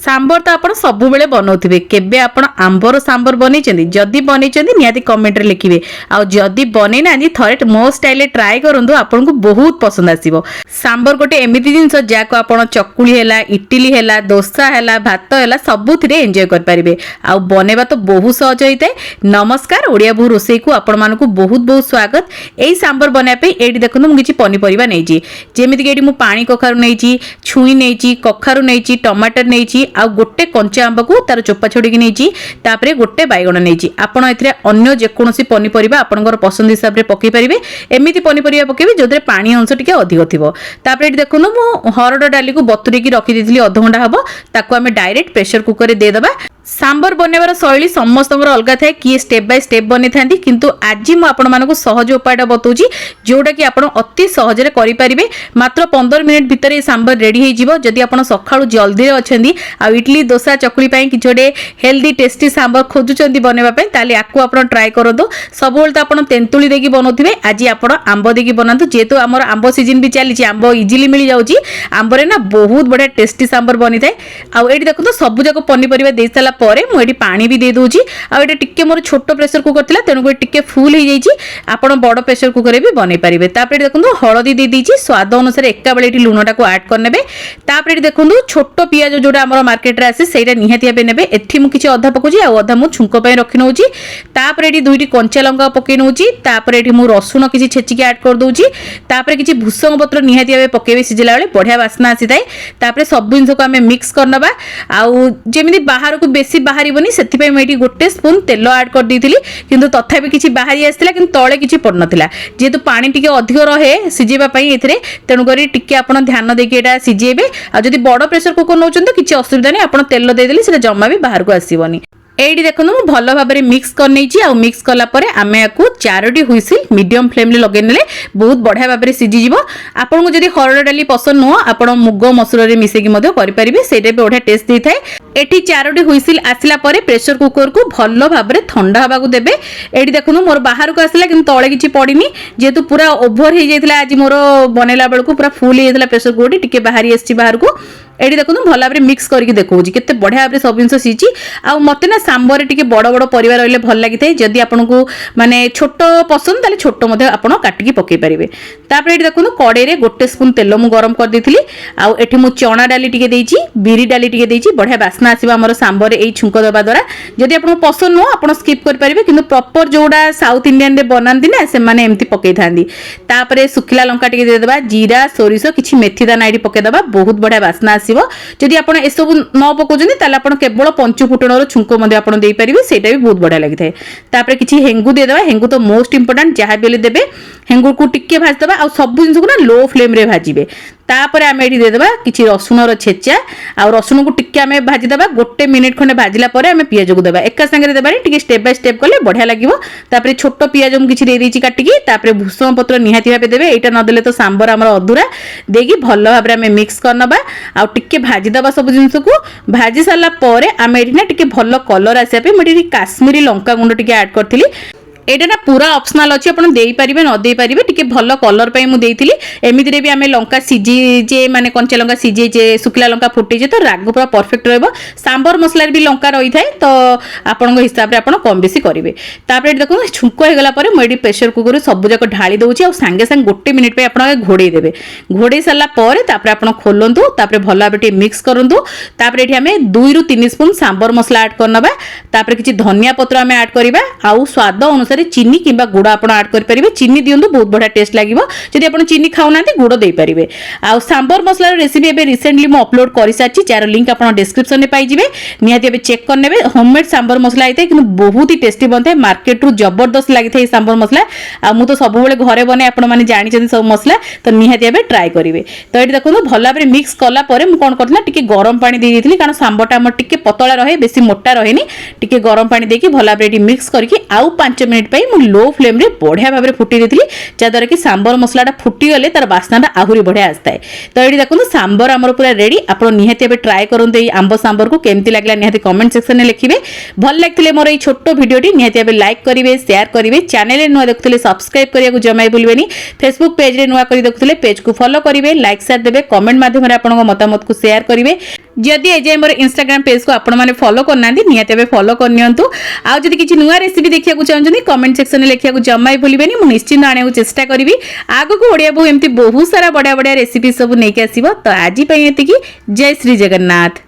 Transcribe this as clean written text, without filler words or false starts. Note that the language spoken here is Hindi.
सांबर तो आप सब बनाऊे केबे आप आंबर सांबर बनई जदि बनई निहाती कमेंट रे लिखिए आदि बनई ना थे मो स्टाइल ट्राए करूँ आपको बहुत पसंद आसो। सांबर गोटे एमती जिनस जहाँ आप चकुली है इटिली है दोसा है भात है सबुथ एंजॉय करेंगे आ बनवा तो बहुत सहज होता है। नमस्कार ओडिया बहु रोसई को आपण मानकु बहुत बहुत स्वागत। यही सांबर बनाई ये देखो मुझे किसी पनीपरिया नहीं जमीक ये पानी कखारू नहीं छुई नहीं कखारू नहीं टमाटर नहीं आ गोटे कंचा आंब को तार चोपा छोड़ी नहीं गोटे बैगण नहीं आपड़ ए जेकोसी पनीपरिया आपंकर पसंद हिसाब से पकई पारे एमती पनीपरिया पकेबे जो पानी अंश टी अधिक थी। तापर ये देखो मु हरड़ डाली को बतुरे रखी अध घंटा हम ताको आम डायरेक्ट प्रेशर कुकर रे देदेबा। सांबर बनवार शैली समस्त अलग थाए किए स्टेप बाय स्टेप बनी था किंतु आज मुझे सहज उपाय बताऊँगी जोटा कि आप अति सहजरे करेंगे। मात्र 15 मिनिट भितर ये सांबर रेडी हो जदि आप सका जल्दी अच्छा इडली दोसा चकुली कि गोटे हेल्दी टेस्टी सांबर खोजुंट बनवाई ताले आपको आप ट्राए करूँ। सब तो आप तेंतुली देकी बनाऊे आज आप आंब देकी बनातु जेहेतु आम आंब सीजन भी चली आंब इजिली मिल जाऊँगी आंबर ना बहुत बढ़िया टेस्टी सांबर बनी थाए। आए देखो सब जाक पनीपरिया दे सारा परे मुझे पानी भी दे दूची आटे टिके मोर छोट प्रेसर कुकर था तेणुक टिके फुल हो जाइए आप बड़ प्रेसर कुकर भी बनई पारे। तापर देखो हलदी दे दीची स्वाद अनुसार एका बेले लुण टाक आड करने। तापर देखो छोट पियाज जोटा आम मार्केट रे आसे सेटा निहाती भाव ने एठी मु किछि अधा पकोजी आ अधा मु छुंक पई रखि नउची। तापर एठी दुईटी कंचा लंका पकई नउची तापर एठी मु रसुण किछि छेचिके ऐड कर दूची तापर किछि भुसंग पत्र निहाती भाव पकेबे सिजिला बेले बढ़िया बास्ना आसी थाए। तापर सब जिंस को आमे मिक्स करनबा आउ जेमिति बाहर को बेसी बाहरिबनी सेथिपई मैं गोटे स्पून तेल ऐड कर देइथिली किंतु तथापि किछि बाहरी आस्थिला किंतु तळे किछि पड़ नथिला जेतु पानी टिके अधिक रहे सिजेबा पई एथिरे तेणु करी टिके आपण ध्यान देके एटा सिजेबे आ जदि बड़ प्रेशर कुकर नउचन तो किछि असुविधा नै आपण तेल दे देली सेटा जम्मा भी बाहर को आसीबनी। एडी देखो मु भल भाव में मिक्स कर नहीं आ मिक्स कला परे आमे याकू 4टी हुइसिल मीडियम फ्लेम रे लगे नेले बहुत बढ़िया भाव में सिझी जीवो। आपन को जदी हरड़ डाली पसंद नुह आपण मुग मसूर रे मिसेकी मध्य करि परिबे सेटा भी बढ़िया टेस्ट दै थाए। एठी 4टी हुइसिल आसिला परे प्रेशर कुकर को भल भाव में ठंडा हवा को देबे। एडी देखो मोर बाहर को आसिला किंतु तळे किछि पड़िनी जेतु पूरा ओभर हे जाइतला आज मोर बनेला बेल को पूरा फुल हे जाइतला प्रेशर कुकर टिके बाहरी आछि बाहर को। एडी देखो भल भाव में मिक्स करके देखौजी केते बढ़िया भाव में सब जिंस सीची आ मते ना सांबर टिके बड़ बड़ परिवार रहले भल लागि थाए जदि आपनको माने छोट पसंद ताले छोट मध्ये आपण काटिकी पकई परिबे। तापर एडी देखो कड़े रे गोटे स्पून तेल मु गरम कर देथिली आ एठी मु चना डाली टिके देइची बिरी डाली टिके देइची बढ़िया बास्ना आसीबा हमर सांबर एई छुंक दबा द्वारा जदि आपनको पसंद नो आपण स्किप कर परिबे किंतु प्रॉपर जोडा साउथ इंडियन रे बनांदी ना से माने एम्ति पकई थांदी। तापर सुखिला लंका टिके दे देबा जीरा सोरिसो किछि मेथी दाना एडी पकई दबा बहुत बढ़िया बास्ना आसीबो। जदि आपण ए सब न पकोजनी ताले आपण केवल पंच फुटणर छुंक मध्ये आपण देई परिबे सेटा भी बहुत बढ़िया लागि थाए। तापर किछि हेंगु दे देबा हेंगु तो मोस्ट इंपोर्टेंट जहां बेले देबे हेंगु को टिके भाज देबा आ सब जिंस को ना लो फ्लेम रे भाजिबे। तापर आमे एडी दे देबा किछि रसुणर छेचा आ रसुण को टिके आमे भाजी देबा गोटे मिनिट खंडे भाजिला परे आमे पियाज को देबा एका संगे देबा टिके स्टेप बाय स्टेप कले बढ़िया लागिवो। तापर छोट पियाज हम किछि दे देछि काटिकी तापर भुसंग पत्र निहाती भाबे देबे एटा न देले तो सांबर हमर अधूरा देगी भल भाबे आमे मिक्स करनबा आ टिके भाजी देबा सब जिंस को भाजी साला परे आमे एठी ना टिके भल कलर आसे पे मटी काश्मीरी लंका गुंड टिके ऐड करथिली। एटा ना पूरा ऑप्शनल अछि आपण देई परिबे न देई परिबे टिके भल कलर पई मु देइथिली। एमिति रे भी आमे लंका सिजी जे माने कंचा लंका सिजे जे सुखला लंका फुटी जे तो राग पूरा परफेक्ट रहबो। सांबर मसला रे भी लंका रही थाए तो आपण हिसाब रे आपण कम बेसी करिवे। तापर देखो छुंको हे गला परे मोडी प्रेशर कुकर सब जाक ढाली दउची आ संगे संग गोटे मिनिट पे आपण घोड़े देबे। घोड़े साला परे तापर आपण खोलंतु तापर भल भाबे मिक्स करंतु। तापर एठी आमे 2 रु 3 स्पून सांबर मसला ऐड करनबा तापर किछि धनिया पत्र आमे ऐड करिबा आ स्वाद अनुसार चीनी किंबा गुड़ आप ऐड कर परिबे। चीनी दियंतु बहुत बढ़िया टेस्ट लागिवो जदि आपण चीनी खाउना गुड़ दे परिबे। आ सांबर मसला रेसिपी एबे रिसेंटली मु अपलोड करि साची जार लिंक आपण डिस्क्रिप्शन में पाई जिवे निहाती एबे चेक कर नेबे। होममेड सांबर मसला आइते किंतु बहुत ही टेस्टी बनते मार्केट रु जबरदस्त लागि थाए सांबर मसला आ मु तो सब बेले घरे बने आपण माने जानि छथि सब मसला तो निहाती एबे ट्राई करिवे। तो एठी देखो भला भाबे मिक्स कला परे मु कोन करथला टिके गरम पानी दे देथिली कारण सांबरटा हमर टिके पतला रहे बेसी मोटा रहेनी टिके गरम पानी देकी भला भाबे मिक्स करके आउ 5 मिनिट पे मु लो फ्लेम रे बढ़िया भाव में फुटी देथिली जद्वारा कि सांबर मसलाटा फुटी गले तार बास्नाटा आहुरी बढ़िया आस्ता है। तो ये देखो सांबर आमर पूरा रेडी आप निहाती ट्राए करते ये आंब सांबर को केमती लागला निहाती कमेंट सेक्शन में लिखिए। भल लगते मोर ये छोट भिडियोटी निहाती लाइक करेंगे शेयर करेंगे चैनल नुआ देखुले सब्सक्राइब करने जमा भूलें फेसबुक पेज रे नुआ कर देखुले पेज को फॉलो करेंगे लाइक शेयर देवे कमेंट माध्यम आप मतामत को शेयर करेंगे। जदि एजाए मोर इंस्टाग्राम पेज को आपण मैंने फॉलो करना निहाती फॉलो करनियंतु। आउ जदि किछि नुआ रेसिपी देखिया चाहते कमेंट सेक्शन में लिखा जमा ही भूलिबेनी। मु निश्चिंत आने चेष्टा करी आगो को ओडिया बहु एमती बहुत सारा बढ़िया बढ़िया रेसिपी सब नहीं आसो। तो आज एतिकी जय श्री जगन्नाथ।